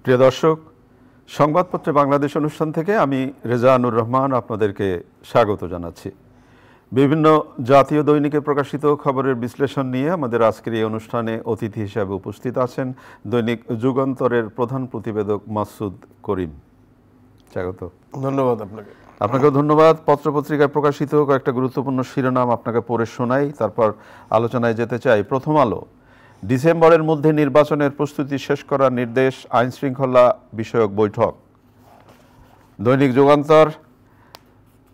প্রিয় দর্শক, সংবাদপত্রে বাংলাদেশ অনুষ্ঠান থেকে আমি রেজা আনুর রহমান আপনাদেরকে স্বাগত জানাচ্ছি। বিভিন্ন জাতীয় দৈনিকে প্রকাশিত খবরের বিশ্লেষণ নিয়ে আমাদের আজকের এই অনুষ্ঠানে অতিথি হিসেবে উপস্থিত আছেন দৈনিক যুগান্তরের প্রধান প্রতিবেদক মাসুদ করিম। স্বাগত। ধন্যবাদ আপনাকে। আপনাকেও ধন্যবাদ। পত্রপত্রিকায় প্রকাশিত কয়েকটা গুরুত্বপূর্ণ শিরোনাম আপনাকে পড়ে শোনাই, তারপর আলোচনায় যেতে চাই। প্রথম আলো, ডিসেম্বরের মধ্যে নির্বাচনের প্রস্তুতি শেষ করার নির্দেশ, আইন শৃঙ্খলা বিষয়ক বৈঠক। দৈনিক যুগান্তর,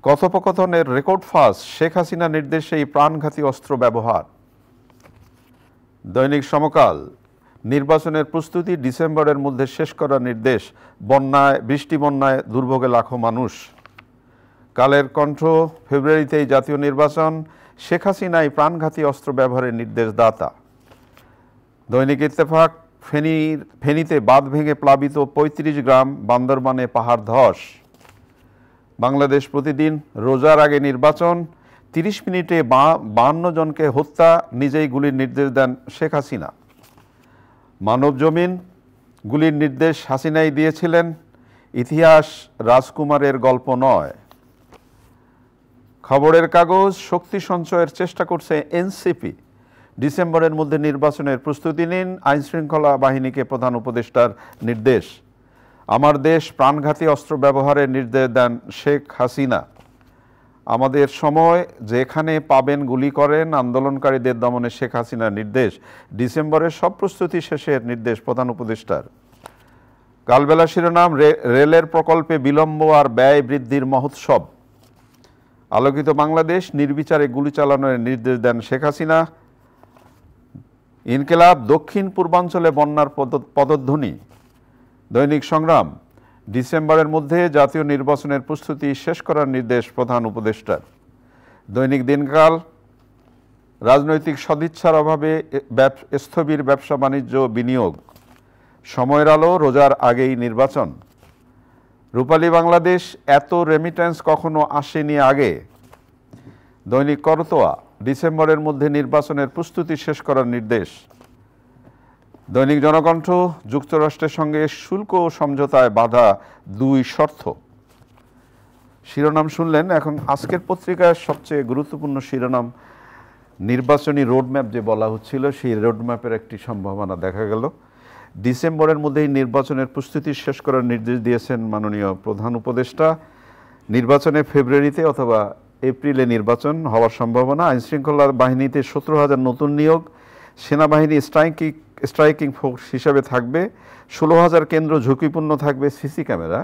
কথোপকথনের রেকর্ড ফাঁস, শেখ হাসিনা নির্দেশেই প্রাণঘাতী অস্ত্র ব্যবহার। দৈনিক সমকাল, নির্বাচনের প্রস্তুতি ডিসেম্বরের মধ্যে শেষ করার নির্দেশ, বন্যায় বৃষ্টি বন্যায় দুর্ভোগে লাখো মানুষ। কালের কণ্ঠ, ফেব্রুয়ারিতেই জাতীয় নির্বাচন, শেখ হাসিনাই প্রাণঘাতী অস্ত্র ব্যবহারের নির্দেশ দাতা। দৈনিক ইত্তেফাক, ফেনীতে বাঁধ ভেঙে প্লাবিত ৩৫ গ্রাম, বান্দরবানে পাহাড় ধস। বাংলাদেশ প্রতিদিন, রোজার আগে নির্বাচন, ৩০ মিনিটে ৫২ জনকে হত্যা, নিজেই গুলির নির্দেশ দেন শেখ হাসিনা। মানব জমিন, গুলির নির্দেশ হাসিনাই দিয়েছিলেন, ইতিহাস রাজকুমারের গল্প নয়। খবরের কাগজ, শক্তি সঞ্চয়ের চেষ্টা করছে এনসিপি, ডিসেম্বরের মধ্যে নির্বাচনের প্রস্তুতি নিন, আইন শৃঙ্খলা বাহিনীকে প্রধান উপদেষ্টার নির্দেশ। আমার দেশ, প্রাণঘাতী অস্ত্র ব্যবহারের নির্দেশ দেন শেখ হাসিনা। আমাদের সময়, যেখানে পাবেন গুলি করেন, আন্দোলনকারীদের দমনে শেখ হাসিনার নির্দেশ। ডিসেম্বরের সব প্রস্তুতি শেষের নির্দেশ প্রধান উপদেষ্টার। কালবেলা শিরোনাম, রেলের প্রকল্পে বিলম্ব আর ব্যয় বৃদ্ধির মহোৎসব। আলোকিত বাংলাদেশ, নির্বিচারে গুলি চালানোর নির্দেশ দেন শেখ হাসিনা। ইনকিলাব, দক্ষিণ পূর্বাঞ্চলে বন্যার পদধ্বনি। দৈনিক সংগ্রাম, ডিসেম্বরের মধ্যে জাতীয় নির্বাচনের প্রস্তুতি শেষ করার নির্দেশ প্রধান উপদেষ্টার। দৈনিক দিনকাল, রাজনৈতিক সদিচ্ছার অভাবে স্থবির ব্যবসা বাণিজ্য বিনিয়োগ। সময়ের আলো, রোজার আগেই নির্বাচন। রূপালী বাংলাদেশ, এত রেমিট্যান্স কখনো আসেনি আগে। দৈনিক করতোয়া, ডিসেম্বরের মধ্যে নির্বাচনের প্রস্তুতি শেষ করার নির্দেশ। দৈনিক জনকণ্ঠ, যুক্তরাষ্ট্রের সঙ্গে শুল্ক সমঝোতায় বাধা ২ শর্ত। শিরোনাম শুনলেন। এখন আজকের পত্রিকার সবচেয়ে গুরুত্বপূর্ণ শিরোনাম, নির্বাচনী রোডম্যাপ যে বলা হচ্ছিল, সেই রোডম্যাপের একটি সম্ভাবনা দেখা গেল। ডিসেম্বরের মধ্যেই নির্বাচনের প্রস্তুতি শেষ করার নির্দেশ দিয়েছেন মাননীয় প্রধান উপদেষ্টা। নির্বাচনে ফেব্রুয়ারিতে অথবা এপ্রিলে নির্বাচন হওয়ার সম্ভাবনা। আইনশৃঙ্খলা বাহিনীতে ১৭,০০০ নতুন নিয়োগ, সেনাবাহিনী স্ট্রাইকিং ফোর্স হিসাবে থাকবে। ১৬,০০০ কেন্দ্র ঝুঁকিপূর্ণ থাকবে সিসি ক্যামেরা।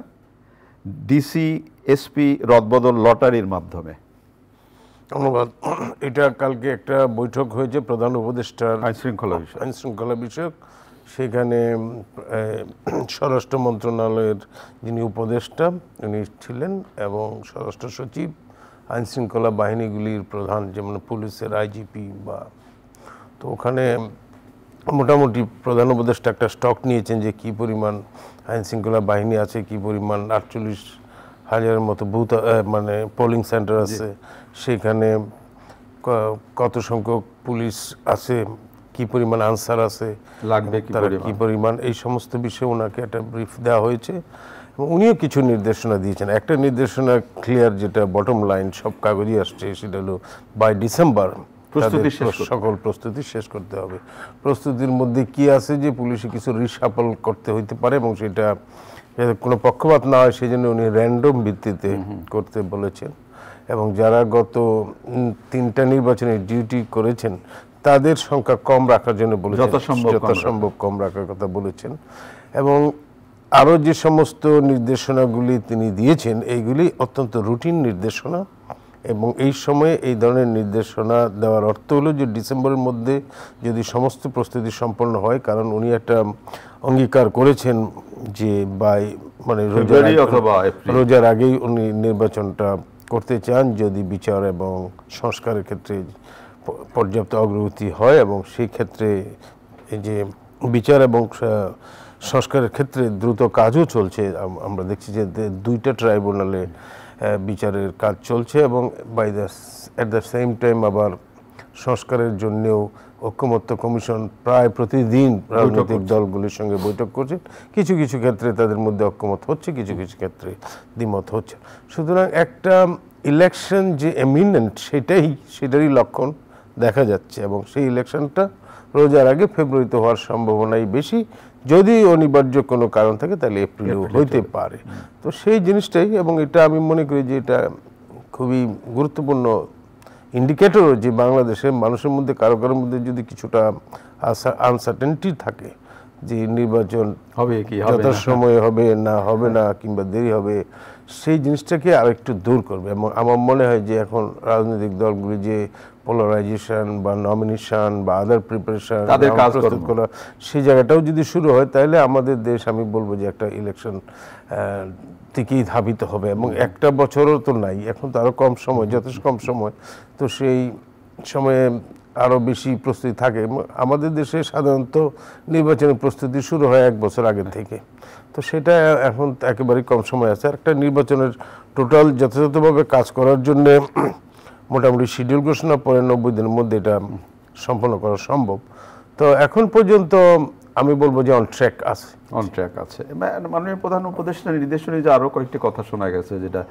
ডিসি এসপি রদবদল লটারির মাধ্যমে। ধন্যবাদ। এটা কালকে একটা বৈঠক হয়েছে প্রধান উপদেষ্টার আইনশৃঙ্খলা বিষয়ক। সেখানে স্বরাষ্ট্র মন্ত্রণালয়ের যিনি উপদেষ্টা উনি ছিলেন এবং স্বরাষ্ট্র সচিব, আইনশৃঙ্খলা বাহিনীগুলির প্রধান, যেমন পুলিশের আইজিপি তো ওখানে মোটামুটি প্রধান উপদেষ্টা একটা স্টক নিয়েছেন যে কী পরিমাণ আইনশৃঙ্খলা বাহিনী আছে, কী পরিমাণ ৪৮,০০০-এর মতো বুথ মানে পোলিং সেন্টার আছে, সেখানে কত সংখ্যক পুলিশ আছে, কী পরিমাণ আনসার আছে, লাগবে তারা কী পরিমাণ, এই সমস্ত বিষয়ে ওনাকে একটা ব্রিফ দেওয়া হয়েছে এবং উনিও কিছু নির্দেশনা দিয়েছেন। একটা নির্দেশনা ক্লিয়ার, যেটা বটম লাইন সব কাগজই আসছে, সেটা হলো বাই ডিসেম্বর সকল প্রস্তুতি শেষ করতে হবে। প্রস্তুতির মধ্যে কি আছে যে পুলিশে কিছু রিসাপল করতে হইতে পারে এবং সেটা কোনো পক্ষপাত না হয় সেই জন্য উনি র্যান্ডম ভিত্তিতে করতে বলেছেন এবং যারা গত 3টা নির্বাচনে ডিউটি করেছেন তাদের সংখ্যা কম রাখার জন্য বলেছেন, যথাসম্ভব কম রাখার কথা বলেছেন। এবং আরও যে সমস্ত নির্দেশনাগুলি তিনি দিয়েছেন এইগুলি অত্যন্ত রুটিন নির্দেশনা এবং এই সময়ে এই ধরনের নির্দেশনা দেওয়ার অর্থ হলো যে ডিসেম্বরের মধ্যে যদি সমস্ত প্রস্তুতি সম্পন্ন হয়, কারণ উনি একটা অঙ্গীকার করেছেন যে মানে রোজার আগেই উনি নির্বাচনটা করতে চান যদি বিচার এবং সংস্কারের ক্ষেত্রে পর্যাপ্ত অগ্রগতি হয় এবং সেই ক্ষেত্রে এই যে বিচার এবং সংস্কারের ক্ষেত্রে দ্রুত কাজও চলছে। আমরা দেখছি যে 2টা ট্রাইব্যুনালে বিচারের কাজ চলছে এবং অ্যাট দ্য সেম টাইম আবার সংস্কারের জন্যও ঐকমত্য কমিশন প্রায় প্রতিদিন রাজনৈতিক দলগুলির সঙ্গে বৈঠক করছে। কিছু কিছু ক্ষেত্রে তাদের মধ্যে ঐকমত হচ্ছে, কিছু কিছু ক্ষেত্রে দ্বিমত হচ্ছে। সুতরাং একটা ইলেকশন যে এমিনেন্ট সেটারই লক্ষণ দেখা যাচ্ছে, এবং সেই ইলেকশনটা রোজার আগে ফেব্রুয়ারিতে হওয়ার সম্ভাবনাই বেশি। যদি অনিবার্য কোনো কারণ থাকে তাহলে এপ্রিলেও হইতে পারে। তো সেই জিনিসটাই, এবং এটা আমি মনে করি যে এটা খুবই গুরুত্বপূর্ণ ইন্ডিকেটরও যে বাংলাদেশের মানুষের মধ্যে কারো কারোর মধ্যে যদি কিছুটা আনসার্টেনিটি থাকে যে নির্বাচন হবে কি যথাসময়ে হবে না কিংবা দেরি হবে, সেই জিনিসটাকে আরেকটু দূর করবে। এবং আমার মনে হয় যে এখন রাজনৈতিক দলগুলি যে পোলারাইজেশন বা নমিনেশন বা আদার প্রিপারেশন প্রস্তুত করা, সেই জায়গাটাও যদি শুরু হয় তাহলে আমাদের দেশ, আমি বলবো যে একটা ইলেকশন থেকেই ধাবিত হবে। এবং একটা বছরও তো নাই, এখন তো আরও কম সময়, যথেষ্ট কম সময়, তো সেই সময়ে আরও বেশি প্রস্তুতি থাকে। আমাদের দেশে সাধারণত নির্বাচনের প্রস্তুতি শুরু হয় 1 বছর আগের থেকে, তো সেটা এখন একেবারেই কম সময় আছে। একটা নির্বাচনের টোটাল যথাযথভাবে কাজ করার জন্য মোটামুটি শিডিউল ঘোষণা পরে 90 দিনের মধ্যে এটা সম্পন্ন করা সম্ভব। তো এখন পর্যন্ত আমি বলবো যে অন ট্র্যাক আছে। মাননীয় প্রধান উপদেষ্টা নির্দেশনে যে আরও কয়েকটি কথা শোনা গেছে, যেটা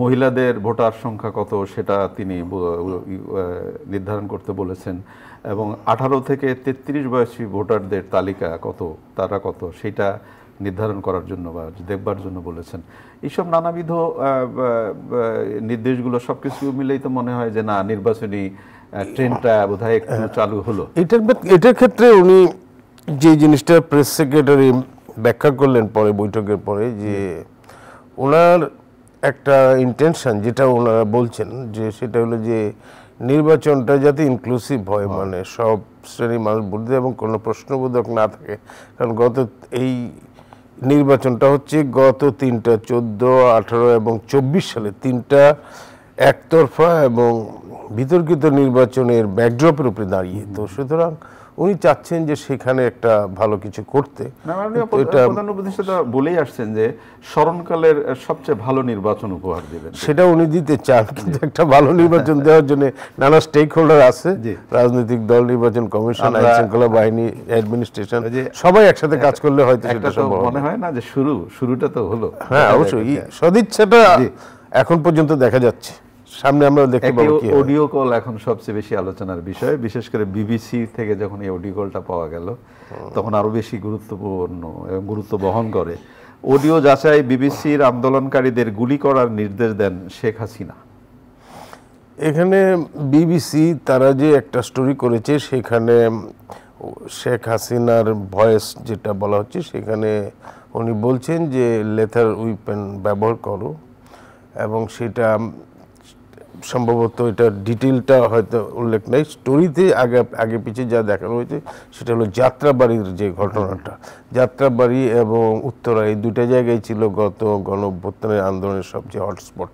মহিলাদের ভোটার সংখ্যা কত সেটা তিনি নির্ধারণ করতে বলেছেন, এবং 18 থেকে 33 বয়সী ভোটারদের তালিকা তারা কত সেটা নির্ধারণ করার জন্য বা দেখবার জন্য বলেছেন। এইসব নানাবিধ নির্দেশগুলো সবকিছু মিলেই তো মনে হয় যে না, নির্বাচনী ট্রেনটা বোধহয় একটু চালু হলো। এটার ক্ষেত্রে উনি যে জিনিসটা প্রেস সেক্রেটারি ব্যাখ্যা করলেন পরে, বৈঠকের পরে, যে ওনার একটা ইন্টেনশন যেটা ওনারা বলছেন যে সেটা হলো যে নির্বাচনটা যাতে ইনক্লুসিভ হয়, মানে সব শ্রেণীর মানুষ ভোট দেয় এবং কোনো প্রশ্নবোধক না থাকে। কারণ এই নির্বাচনটা হচ্ছে গত 3টা 14, 18 এবং 24 সালে 3টা একতরফা এবং বিতর্কিত নির্বাচনের ব্যাকড্রপের উপরে দাঁড়িয়ে। তো সুতরাং উনি চাচ্ছেন যে সেখানে একটা ভালো কিছু করতে। প্রধান উপদেষ্টা বলেই আসছেন যে স্মরণকালের সবচেয়ে ভালো নির্বাচন উপহার দেবেন, সেটা উনি দিতে চান। কিন্তু একটা ভালো নির্বাচন দেওয়ার জন্য নানা স্টেক হোল্ডার আছে, রাজনৈতিক দল, নির্বাচন কমিশন, আইন শৃঙ্খলা বাহিনী, অ্যাডমিনিস্ট্রেশন, সবাই একসাথে কাজ করলে হয়তো সেটা সম্ভব। মনে হয় না যে শুরুটা তো হলো। হ্যাঁ, অবশ্যই সদিচ্ছাটা এখন পর্যন্ত দেখা যাচ্ছে, সামনে আমরা দেখতে পাবো। অডিও কল এখন সবচেয়ে বেশি আলোচনার বিষয়, বিশেষ করে বিবিসি থেকে যখন এই অডিও কলটা পাওয়া গেল তখন আরো বেশি গুরুত্বপূর্ণ এবং গুরুত্ব বহন করে। অডিও যাচাই, বিবিসির আন্দোলনকারীদের গুলি করার নির্দেশ দেন শেখ হাসিনা। এখানে বিবিসি তারা যে একটা স্টোরি করেছে, সেখানে শেখ হাসিনার ভয়েস যেটা বলা হচ্ছে, সেখানে উনি বলছেন যে লেথার উইপেন ব্যবহার করো, এবং সেটা সম্ভবত এটা ডিটেলটা হয়তো উল্লেখ নেই স্টোরিতে, আগে পিছিয়ে যা দেখানো হয়েছে সেটা হলো যাত্রাবাড়ির যে ঘটনাটা। যাত্রাবাড়ি এবং উত্তরা এই দুটো জায়গায় ছিল গত গণঅভ্যুত্থানের আন্দোলনের সবচেয়ে হটস্পট,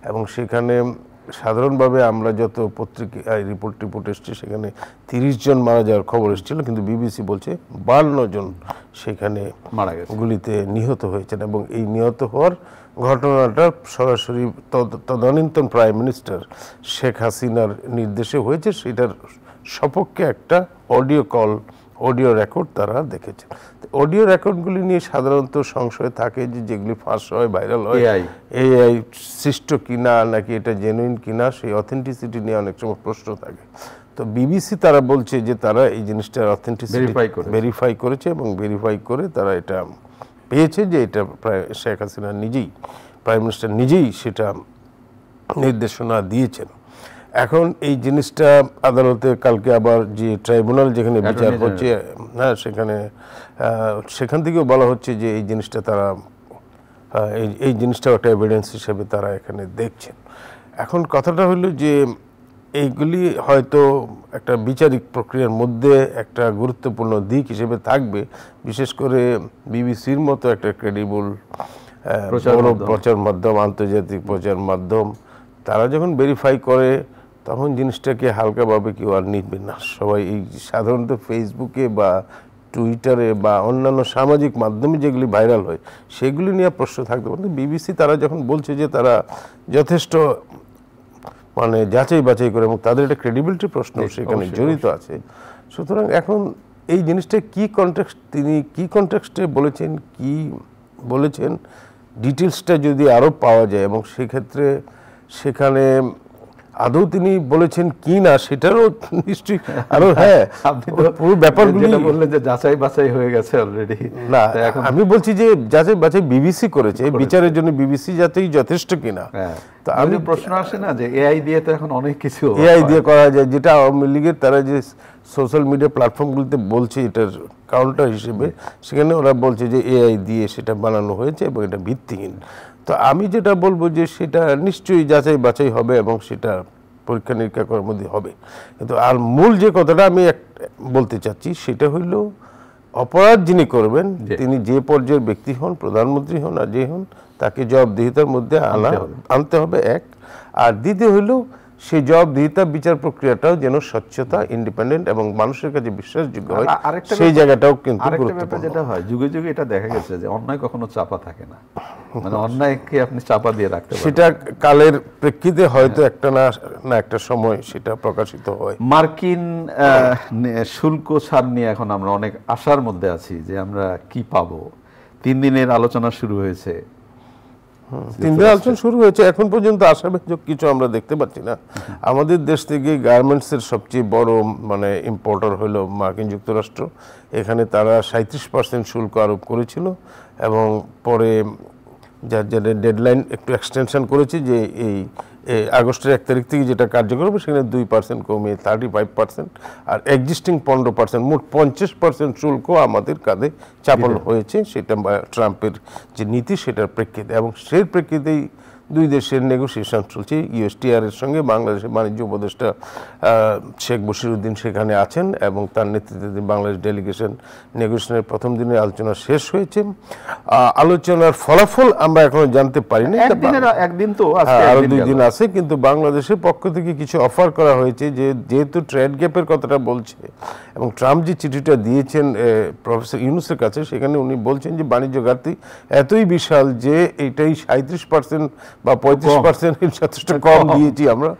এবং সেখানে সাধারণভাবে আমরা যত পত্রিকায় রিপোর্ট এসছে সেখানে 30 জন মারা যাওয়ার খবর এসেছিল, কিন্তু বিবিসি বলছে 52 জন সেখানে মারা গেছে, গুলিতে নিহত হয়েছেন। এবং এই নিহত হওয়ার ঘটনাটা সরাসরি তদানীন্তন প্রাইম মিনিস্টার শেখ হাসিনার নির্দেশে হয়েছে, সেটার সপক্ষে একটা অডিও রেকর্ড তারা দেখেছেন। অডিও রেকর্ডগুলি নিয়ে সাধারণত সংশয় থাকে যে যেগুলি ফাঁস হয়, ভাইরাল হয়, এআই সৃষ্ট কিনা নাকি এটা জেনুইন কিনা, সেই অথেন্টিসিটি নিয়ে অনেক সময় প্রশ্ন থাকে। তো বিবিসি তারা বলছে যে তারা এই জিনিসটার অথেন্টিসিটি ভেরিফাই করেছে, এবং ভেরিফাই করে তারা এটা পেয়েছে যে এটা প্রায় শেখ হাসিনা নিজেই, প্রাইম মিনিস্টার নিজেই সেটা নির্দেশনা দিয়েছেন। এখন এই জিনিসটা আদালতে কালকে আবার যে ট্রাইব্যুনাল যেখানে বিচার হচ্ছে, হ্যাঁ, সেখান থেকেও বলা হচ্ছে যে এই জিনিসটা তারা এই জিনিসটাও একটা এভিডেন্স হিসেবে তারা এখানে দেখছেন। এখন কথাটা হলো যে এইগুলি হয়তো একটা বিচারিক প্রক্রিয়ার মধ্যে একটা গুরুত্বপূর্ণ দিক হিসেবে থাকবে, বিশেষ করে বিবিসির মতো একটা ক্রেডিবল প্রচার মাধ্যম, আন্তর্জাতিক প্রচার মাধ্যম, তারা যখন ভেরিফাই করে তখন জিনিসটাকে হালকাভাবে কেউ আর নিবে না। সবাই এই সাধারণত ফেসবুকে বা টুইটারে বা অন্যান্য সামাজিক মাধ্যমে যেগুলি ভাইরাল হয় সেগুলি নিয়ে প্রশ্ন থাকতে পারে। বিবিসি তারা যখন বলছে যে তারা যথেষ্ট মানে যাচাই বাছাই করে, এবং তাদের একটা ক্রেডিবিলিটি প্রশ্ন সেখানে জড়িত আছে। সুতরাং এখন এই জিনিসটা কি কনটেক্সট, তিনি কি কনটেক্সটে বলেছেন, কি বলেছেন, ডিটেলসটা যদি আরও পাওয়া যায়, এবং সেক্ষেত্রে সেখানে আদৌ তিনি বলেছেন কি না সেটারও নিশ্চয়ই আরো, হ্যাঁ পুরো ব্যাপারগুলো বললেন যে যাচাই বাছাই হয়ে গেছে অলরেডি। না, আমি বলছি যে যাচাই বাছাই বিবিসি করেছে, বিচারের জন্য বিবিসি যাচাই যথেষ্ট কিনা। তো আমি প্রশ্ন আসে না যে এআই দিয়ে তো এখন অনেক কিছু এআই দিয়ে করা যায়, যেটা আওয়ামী লীগের তারা যে সোশ্যাল মিডিয়া প্ল্যাটফর্মগুলোতে বলছে এটার কাউন্টার হিসেবে, সেখানে ওরা বলছে যে এআই দিয়ে সেটা বানানো হয়েছে এবং এটা ভিত্তিহীন। তো আমি যেটা বলবো যে সেটা নিশ্চয়ই যাচাই বাছাই হবে এবং সেটা পরীক্ষা নিরীক্ষা করার মধ্যে হবে। কিন্তু আর মূল যে কথাটা আমি বলতে চাচ্ছি সেটা হইল, অপরাধ যিনি করবেন তিনি যে পর্যায়ের ব্যক্তি হন, প্রধানমন্ত্রী হন আর যে হন, তাকে জবাবদিহিতার মধ্যে আনতে হবে এক। আর দ্বিতীয় হইল সেই জবাবদিহিতা বিচার প্রক্রিয়াটাও যেন স্বচ্ছতা, ইন্ডিপেন্ডেন্ট এবং মানুষের কাছে বিশ্বাসযোগ্য হয়, সেই জায়গাটাও কিন্তু গুরুত্বপূর্ণ। যেটা হয় যুগে যুগে এটা দেখা গেছে যে অন্যায় কখনো চাপা থাকে না, মানে অন্যায়কে আপনি চাপা দিয়ে রাখতে পারেন। সেটা কালের প্রেক্ষিতে হয়তো একটা না একটা সময় সেটা প্রকাশিত হয়। মার্কিন শুল্ক ছাড় নিয়ে এখন আমরা অনেক আশার মধ্যে আছি যে আমরা কি পাবো। 3 দিনের আলোচনা শুরু হয়েছে, 3 দিনের আলোচনা শুরু হয়েছে, এখন পর্যন্ত আশাব্যঞ্জক কিছু আমরা দেখতে পাচ্ছি না। আমাদের দেশ থেকে গার্মেন্টসের সবচেয়ে বড় মানে ইম্পোর্টার হলো মার্কিন যুক্তরাষ্ট্র। এখানে তারা 37% শুল্ক আরোপ করেছিল এবং পরে যার ডেডলাইন একটু এক্সটেনশন করেছে যে এই আগস্টের 1 তারিখ থেকে যেটা কার্যকর হবে সেখানে 2% কমিয়ে 35%, আর এক্সিস্টিং 15%, মোট 50% শুল্ক আমাদের কাঁধে চাপানো হয়েছে। সেটা ট্রাম্পের যে নীতি সেটার প্রেক্ষিতে, এবং সেই প্রেক্ষিতেই 2 দেশের নেগোসিয়েশন চলছে। ইউএসটিআর এর সঙ্গে বাংলাদেশের বাণিজ্য উপদেষ্টা শেখ বশিরউদ্দিন সেখানে আছেন এবং তার নেতৃত্বে বাংলাদেশ ডেলিগেশন নেগোসিয়েশনের প্রথম দিনের আলোচনা শেষ হয়েছে। আলোচনার ফলাফল আমরা এখনো জানতে পারিনি, একদিন তো আরো 2 দিন আছে, কিন্তু বাংলাদেশের পক্ষ থেকে কিছু অফার করা হয়েছে যে যেহেতু ট্রেড গ্যাপের কথাটা বলছে এবং ট্রাম্প যে চিঠিটা দিয়েছেন প্রফেসর ইউনূসের কাছে, সেখানে উনি বলছেন যে বাণিজ্য ঘাটতি এতই বিশাল যে এটাই 37% বা 35% যথেষ্ট কম দিয়েছি আমরা,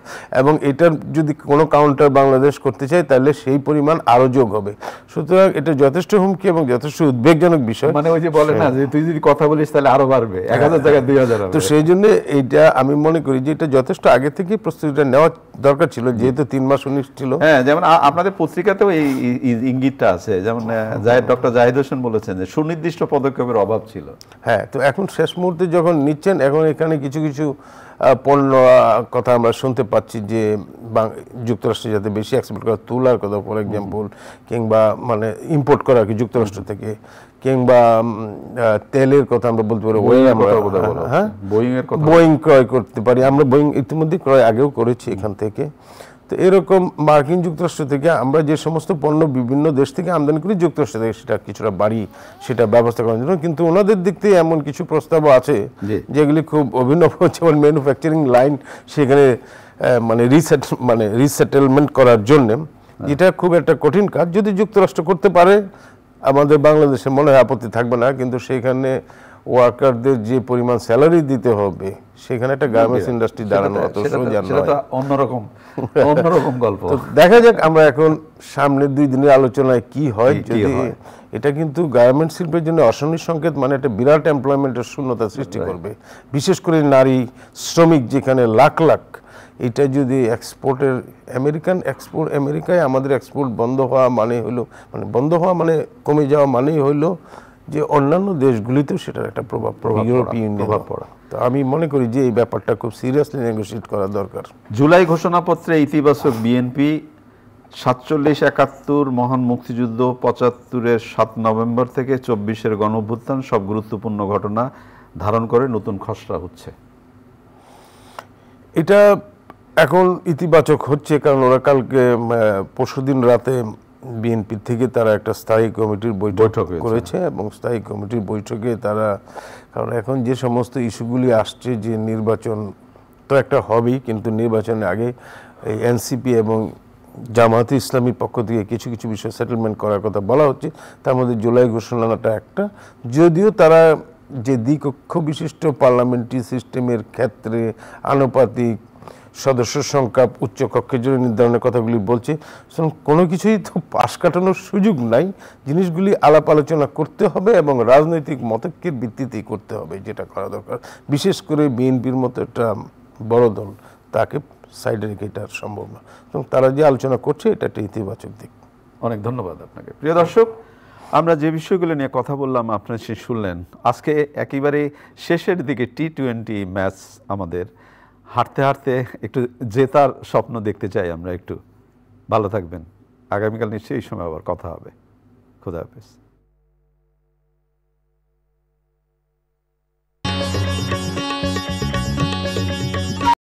এবং এটার যদি কোনো কাউন্টার বাংলাদেশ করতে চায় তাহলে সেই পরিমাণ আরো যোগ হবে। সুতরাং এটা যথেষ্ট হুমকি এবং যথেষ্ট উদ্বেগজনক বিষয়। মানে ওই যে বলে না যে তুই যদি কথা বলিস তাহলে আরো বাড়বে, 1000 জায়গায় 2000 হবে। তো সেই জন্য এইটা আমি মনে করি যে এটা যথেষ্ট আগে থেকে প্রস্তুতিটা নেওয়া দরকার ছিল, যেহেতু 3 মাস 19 ছিল। হ্যাঁ, যেমন আপনাদের পত্রিকাতেও এই ইঙ্গিতটা আছে, যেমন ডক্টর জাহিদ হোসেন বলেছেন যে সুনির্দিষ্ট পদক্ষেপের অভাব ছিল। হ্যাঁ, তো এখন শেষ মুহূর্তে যখন নিচ্ছেন, এখন এখানে কিছু কিছু পণ্য কথা আমরা শুনতে পাচ্ছি যে যুক্তরাষ্ট্রে যাতে বেশি এক্সপোর্ট করা, তুলার কথা ফর এক্সাম্পল, কিংবা মানে ইম্পোর্ট করা কি যুক্তরাষ্ট্র থেকে, কিংবা তেলের কথা আমরা বলতে পারি, বোয়িং ক্রয় করতে পারি আমরা। বোয়িং ইতিমধ্যে ক্রয় আগেও করেছি এখান থেকে। তো এরকম মার্কিন যুক্তরাষ্ট্র থেকে আমরা যে সমস্ত পণ্য বিভিন্ন দেশ থেকে আমদানি করি যুক্তরাষ্ট্র থেকে, সেটা কিছুটা বাড়ি সেটা ব্যবস্থা করার জন্য, কিন্তু ওনাদের দিক থেকে এমন কিছু প্রস্তাবও আছে যেগুলি খুব অভিনব, যেমন ম্যানুফ্যাকচারিং লাইন সেখানে মানে রিসেটেলমেন্ট করার জন্য, এটা খুব একটা কঠিন কাজ। যদি যুক্তরাষ্ট্র করতে পারে আমাদের বাংলাদেশে মনে হয় আপত্তি থাকবে না, কিন্তু সেখানে ওয়ার্কারদের যে পরিমাণ স্যালারি দিতে হবে সেখানে একটা গার্মেন্টস ইন্ডাস্ট্রি দাঁড়ানো অত সোজা নয়, অন্যরকম গল্প। দেখা যাক আমরা এখন সামনে 2 দিনের আলোচনায় কি হয়। যদি এটা কিন্তু গার্মেন্টস শিল্পের জন্য অশনি সংকেত, মানে একটা বিরাট এমপ্লয়মেন্টের শূন্যতা সৃষ্টি করবে, বিশেষ করে নারী শ্রমিক যেখানে লাখ লাখ। এটা যদি এক্সপোর্টের আমেরিকায় আমাদের এক্সপোর্ট বন্ধ হওয়া মানে কমে যাওয়া মানেই হইলো যে অন্যান্য দেশগুলিতেও সেটার একটা প্রভাব ইউরোপিয়ান প্রভাব পড়া। তো আমি মনে করি যে এই ব্যাপারটা খুব সিরিয়াসলি নেগোশিয়েট করা দরকার। জুলাই ঘোষণাপত্রে ইতিবাচক বিএনপি 47-71 মহান মুক্তিযুদ্ধ, 75-এর 7 নভেম্বর থেকে 24-এর গণঅভ্যুত্থান সব গুরুত্বপূর্ণ ঘটনা ধারণ করে নতুন খসড়া হচ্ছে। এটা এখন ইতিবাচক হচ্ছে, কারণ ওরা কালকে পরশুদিন রাতে বিএনপি থেকে তারা একটা স্থায়ী কমিটির বৈঠক করেছে এবং স্থায়ী কমিটির বৈঠকে তারা, কারণ এখন যে সমস্ত ইস্যুগুলি আসছে যে নির্বাচন তো একটা হবেই, কিন্তু নির্বাচনের আগে এই এনসিপি এবং জামায়াতে ইসলামীর পক্ষ থেকে কিছু কিছু বিষয় সেটেলমেন্ট করার কথা বলা হচ্ছে, তার মধ্যে জুলাই ঘোষণাটা একটা। যদিও তারা যে দ্বিকক্ষ বিশিষ্ট পার্লামেন্টারি সিস্টেমের ক্ষেত্রে আনুপাতিক সদস্য সংখ্যা উচ্চ কক্ষের জন্য নির্ধারণের কথাগুলি বলছে। কোনো কিছুই তো পাশ কাটানোর সুযোগ নাই, জিনিসগুলি আলাপ আলোচনা করতে হবে এবং রাজনৈতিক মতৈক্যের ভিত্তিতেই করতে হবে যেটা করা দরকার। বিশেষ করে বিএনপির মতো একটা বড় দল, তাকে সাইডে রেখে এটা সম্ভব না, এবং তারা যে আলোচনা করছে এটা একটা ইতিবাচক দিক। অনেক ধন্যবাদ আপনাকে। প্রিয় দর্শক, আমরা যে বিষয়গুলো নিয়ে কথা বললাম আপনারা সে শুনলেন। আজকে একেবারে শেষের দিকে টি-20 ম্যাচ, আমাদের হাঁটতে হাঁটতে একটু জেতার স্বপ্ন দেখতে চাই আমরা। একটু ভালো থাকবেন। আগামীকাল নিশ্চয়ই এই সময় আবার কথা হবে। খোদা হাফেজ।